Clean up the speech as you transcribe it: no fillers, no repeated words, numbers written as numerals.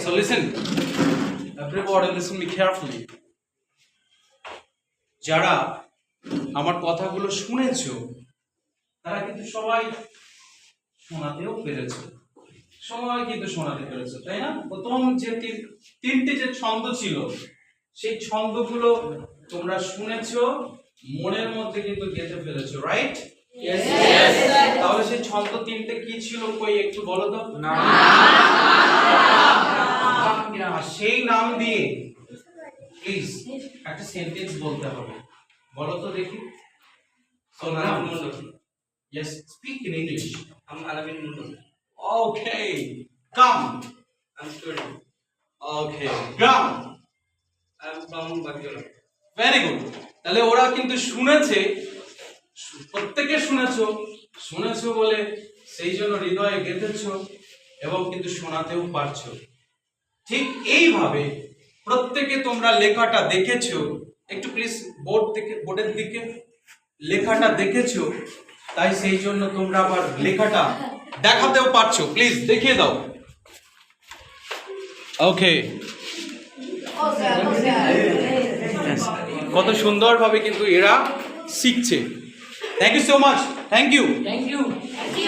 So listen, everybody listen me carefully. যারা আমার কথাগুলো শুনেছো তারা কিন্তু সবাই শোনাতেও পেরেছে, সবাই কিন্তু শোনাতে পেরেছে, তাই না? প্রথম যে তিনটে যে ছন্দ ছিল সেই ছন্দগুলো তোমরা শুনেছো, মনের মধ্যে কিন্তু গেঁথে ফেলেছো, রাইট? তাহলে সেই ছন্দ তিনটে কি ছিল কই একটু বলো তো। সেই নাম দিয়ে প্লিজ একটা সেন্টেন্স বলতে হবে, বলো তো দেখি। Yes, speak in English. I'm Alavin Mundal. Okay, come. I'm student. Okay, come. I'm from Bagiola. Very good. তাহলে ওরা কিন্তু শুনেছে, প্রত্যেকে শুনেছো বলে সেই জন্য হৃদয়ে গেঁথেছো এবং কিন্তু শোনাতেও পারছো। ঠিক এইভাবে প্রত্যেকে তোমরা লেখাটা দেখেছো, একটু প্লিজ বোর্ডের দিকে লেখাটা দেখেছো, তাই সেই জন্য তোমরা আবার লেখাটা দেখাতেও পারছো। প্লিজ দেখিয়ে দাও। ওকে, কত সুন্দরভাবে কিন্তু এরা শিখছে। Thank you so much, thank you.